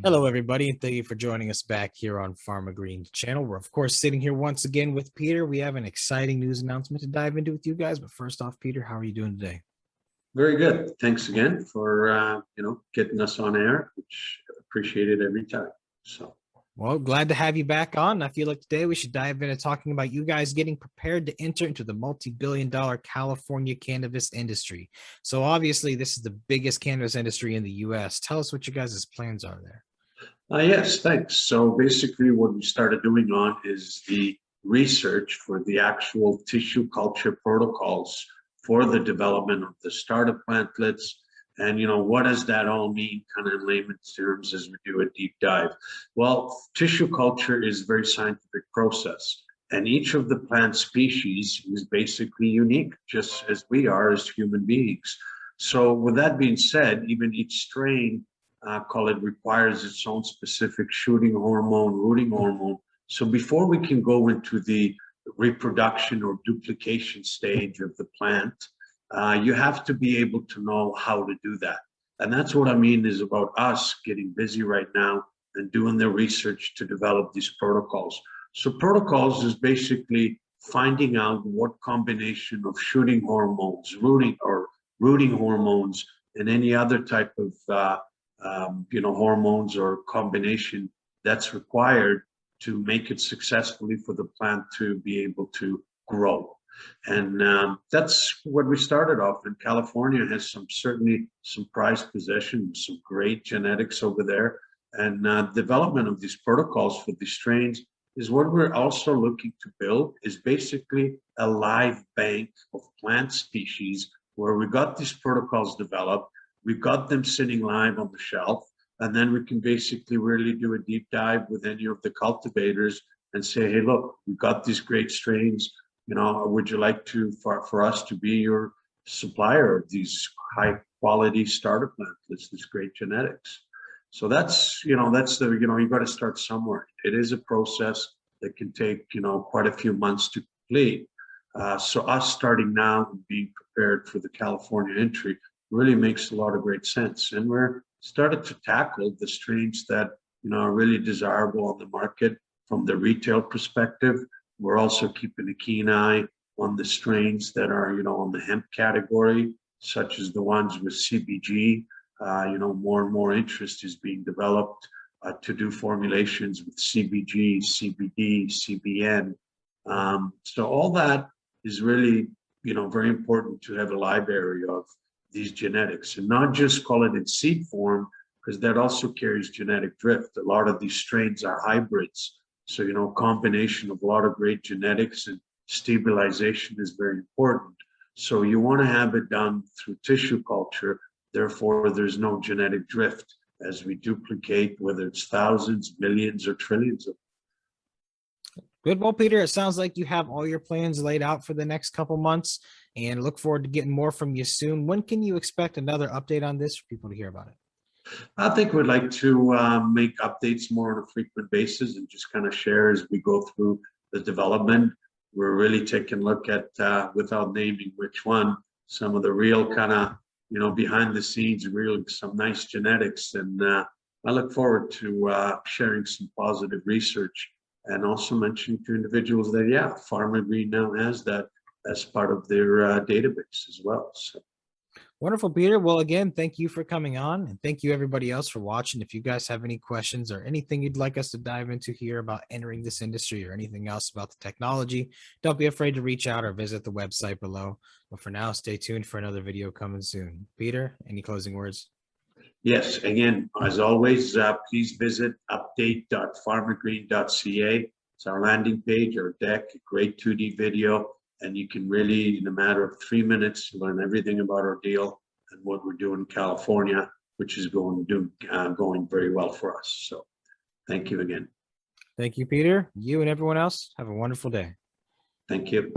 Hello, everybody, and thank you for joining us back here on Pharma Green channel. We're, of course, sitting here once again with Peter. We have an exciting news announcement to dive into with you guys. But first off, Peter, how are you doing today? Very good. Thanks again for getting us on air, which I appreciate it every time. So, Well, glad to have you back on. I feel like today we should dive into talking about you guys getting prepared to enter into the multi-billion-dollar California cannabis industry. So obviously, this is the biggest cannabis industry in the U.S. Tell us what you guys' plans are there. yes, thanks. So basically, what we started doing on is the research for the actual tissue culture protocols for the development of the startup plantlets. And, what does that all mean kind of in layman's terms as we do a deep dive? Well, tissue culture is a very scientific process. And each of the plant species is basically unique, just as we are as human beings. So with that being said, even each strain call it requires its own specific shooting hormone, rooting hormone. So before we can go into the reproduction or duplication stage of the plant, you have to be able to know how to do that. And that's what I mean is about us getting busy right now and doing the research to develop these protocols. So protocols is basically finding out what combination of shooting hormones, rooting hormones, and any other type of hormones or combination that's required to make it successfully for the plant to be able to grow. And that's what we started off. And California has certainly some prized possessions, some great genetics over there. And development of these protocols for these strains is what we're also looking to build, is basically a live bank of plant species where we got these protocols developed. We've got them sitting live on the shelf, and then we can basically really do a deep dive with any of the cultivators and say, hey, look, we've got these great strains. Would you like for us to be your supplier of these high quality starter plantlets, this great genetics? So that's you've got to start somewhere. It is a process that can take, quite a few months to complete. So us starting now and being prepared for the California entry really makes a lot of great sense. And we're started to tackle the strains that, are really desirable on the market from the retail perspective. We're also keeping a keen eye on the strains that are, on the hemp category, such as the ones with CBG. More and more interest is being developed to do formulations with CBG, CBD, CBN. So all that is really, very important to have a library of these genetics, and not just call it in seed form, because that also carries genetic drift. A lot of these strains are hybrids. So, combination of a lot of great genetics and stabilization is very important. So you want to have it done through tissue culture. Therefore, there's no genetic drift as we duplicate, whether it's thousands, millions, or trillions of. Good. Well, Peter, it sounds like you have all your plans laid out for the next couple months, and look forward to getting more from you soon. When can you expect another update on this for people to hear about it? I think we'd like to make updates more on a frequent basis and just kind of share as we go through the development. We're really taking a look at, without naming which one, some of the real kind of, behind the scenes, really some nice genetics. And I look forward to sharing some positive research and also mentioning to individuals that, yeah, Pharma Green now has that as part of their database as well. So. Wonderful, Peter. Well, again, thank you for coming on, and thank you everybody else for watching. If you guys have any questions or anything you'd like us to dive into here about entering this industry or anything else about the technology, don't be afraid to reach out or visit the website below. But for now, stay tuned for another video coming soon. Peter, any closing words? Yes, again, as always, please visit update.pharmagreen.ca. It's our landing page, our deck, a great 2D video, and you can really, in a matter of 3 minutes, learn everything about our deal and what we're doing in California, which is going very well for us. So thank you again. Thank you, Peter. You and everyone else have a wonderful day. Thank you.